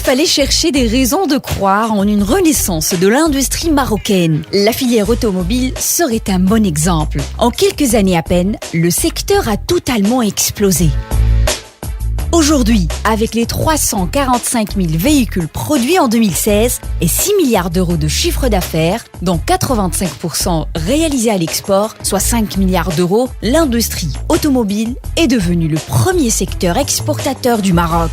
fallait chercher des raisons de croire en une renaissance de l'industrie marocaine. La filière automobile serait un bon exemple. En quelques années à peine, le secteur a totalement explosé. Aujourd'hui, avec les 345 000 véhicules produits en 2016 et 6 milliards d'euros de chiffre d'affaires, dont 85% réalisés à l'export, soit 5 milliards d'euros, l'industrie automobile est devenue le premier secteur exportateur du Maroc.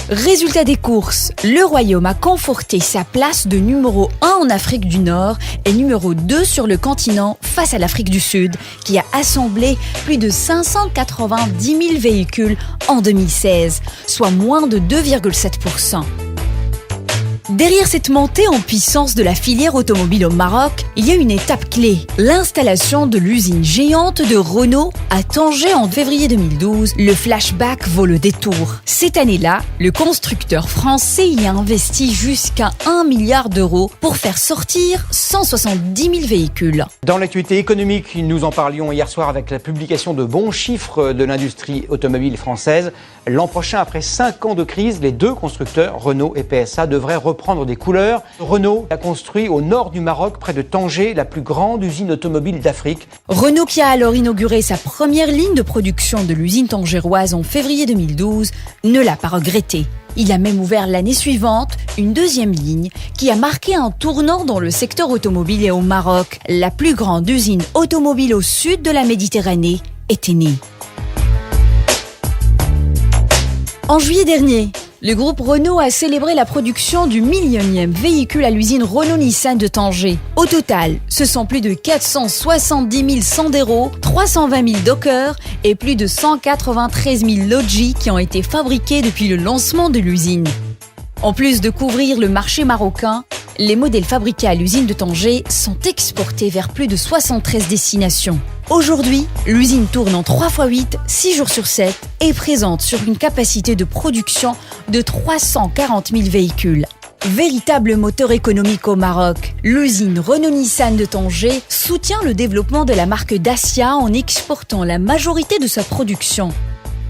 Résultat des courses, le Royaume a conforté sa place de numéro 1 en Afrique du Nord et numéro 2 sur le continent face à l'Afrique du Sud, qui a assemblé plus de 590 000 véhicules en 2016, soit moins de 2,7%. Derrière cette montée en puissance de la filière automobile au Maroc, il y a une étape clé, l'installation de l'usine géante de Renault à Tanger en février 2012. Le flashback vaut le détour. Cette année-là, le constructeur français y a investi jusqu'à 1 milliard d'euros pour faire sortir 170 000 véhicules. Dans l'actualité économique, nous en parlions hier soir avec la publication de bons chiffres de l'industrie automobile française. L'an prochain, après 5 ans de crise, les deux constructeurs, Renault et PSA, devraient reprendre des couleurs. Renault a construit au nord du Maroc, près de Tanger, la plus grande usine automobile d'Afrique. Renault, qui a alors inauguré sa première ligne de production de l'usine tangéroise en février 2012, ne l'a pas regretté. Il a même ouvert l'année suivante une deuxième ligne qui a marqué un tournant dans le secteur automobile et au Maroc. La plus grande usine automobile au sud de la Méditerranée était née. En juillet dernier, le groupe Renault a célébré la production du millionième véhicule à l'usine Renault-Nissan de Tanger. Au total, ce sont plus de 470 000 Sandero, 320 000 Docker et plus de 193 000 Logi qui ont été fabriqués depuis le lancement de l'usine. En plus de couvrir le marché marocain, les modèles fabriqués à l'usine de Tanger sont exportés vers plus de 73 destinations. Aujourd'hui, l'usine tourne en 3x8, 6 jours sur 7 et présente sur une capacité de production de 340 000 véhicules. Véritable moteur économique au Maroc, l'usine Renault-Nissan de Tanger soutient le développement de la marque Dacia en exportant la majorité de sa production.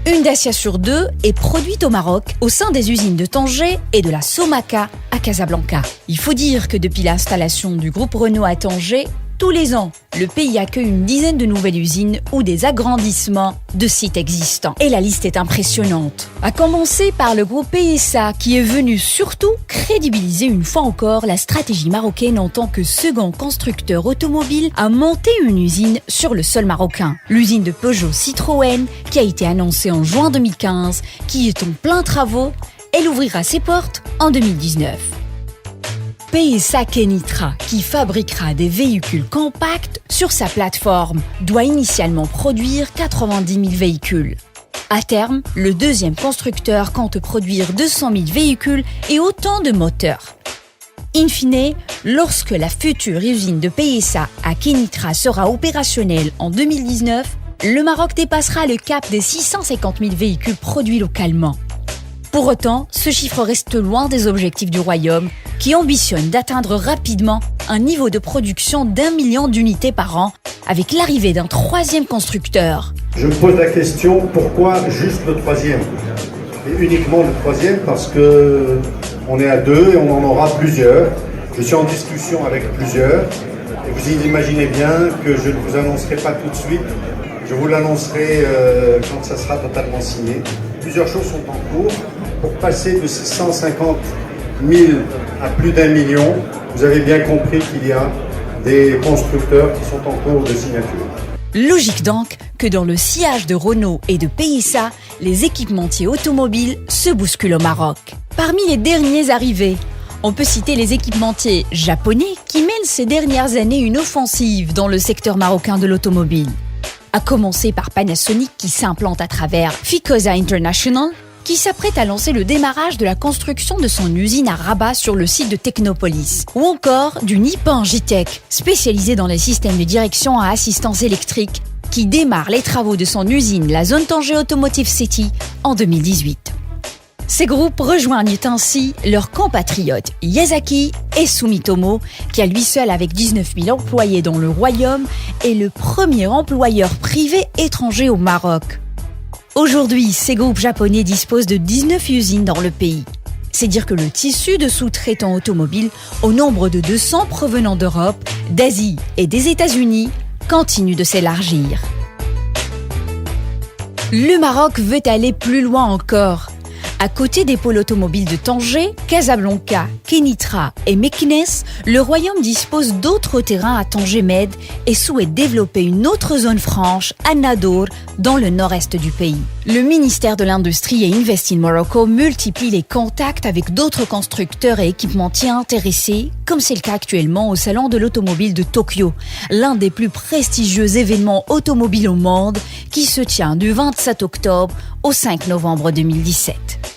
Une Dacia sur 2 est produite au Maroc au sein des usines de Tanger et de la Somaka à Casablanca. Il faut dire que depuis l'installation du groupe Renault à Tanger, tous les ans, le pays accueille une dizaine de nouvelles usines ou des agrandissements de sites existants. Et la liste est impressionnante. À commencer par le groupe PSA qui est venu surtout crédibiliser une fois encore la stratégie marocaine en tant que second constructeur automobile à monter une usine sur le sol marocain. L'usine de Peugeot Citroën qui a été annoncée en juin 2015, qui est en plein travaux, elle ouvrira ses portes en 2019. PSA Kenitra, qui fabriquera des véhicules compacts sur sa plateforme, doit initialement produire 90 000 véhicules. À terme, le deuxième constructeur compte produire 200 000 véhicules et autant de moteurs. In fine, lorsque la future usine de PSA à Kenitra sera opérationnelle en 2019, le Maroc dépassera le cap des 650 000 véhicules produits localement. Pour autant, ce chiffre reste loin des objectifs du Royaume, qui ambitionne d'atteindre rapidement un niveau de production d'1 million d'unités par an, avec l'arrivée d'un troisième constructeur. Je me pose la question, pourquoi juste le troisième ? Et uniquement le troisième, parce que on est à deux et on en aura plusieurs. Je suis en discussion avec plusieurs. Et vous imaginez bien que je ne vous annoncerai pas tout de suite. Je vous l'annoncerai quand ça sera totalement signé. Plusieurs choses sont en cours. Pour passer de 650 000 à plus d'1 million, vous avez bien compris qu'il y a des constructeurs qui sont en cours de signature. Logique donc que dans le sillage de Renault et de PSA, les équipementiers automobiles se bousculent au Maroc. Parmi les derniers arrivés, on peut citer les équipementiers japonais qui mènent ces dernières années une offensive dans le secteur marocain de l'automobile. À commencer par Panasonic qui s'implante à travers Ficosa International, qui s'apprête à lancer le démarrage de la construction de son usine à Rabat sur le site de Technopolis. Ou encore du Nippon J-Tech, spécialisé dans les systèmes de direction à assistance électrique, qui démarre les travaux de son usine, la Zone Tanger Automotive City, en 2018. Ces groupes rejoignent ainsi leurs compatriotes Yazaki et Sumitomo, qui à lui seul avec 19 000 employés dans le Royaume est le premier employeur privé étranger au Maroc. Aujourd'hui, ces groupes japonais disposent de 19 usines dans le pays. C'est dire que le tissu de sous-traitants automobiles, au nombre de 200 provenant d'Europe, d'Asie et des États-Unis, continue de s'élargir. Le Maroc veut aller plus loin encore. À côté des pôles automobiles de Tanger, Casablanca, Kenitra et Meknès, le royaume dispose d'autres terrains à Tanger-Med et souhaite développer une autre zone franche à Nador, dans le nord-est du pays. Le ministère de l'Industrie et Invest in Morocco multiplie les contacts avec d'autres constructeurs et équipementiers intéressés, comme c'est le cas actuellement au Salon de l'automobile de Tokyo, l'un des plus prestigieux événements automobiles au monde, qui se tient du 27 octobre au 5 novembre 2017.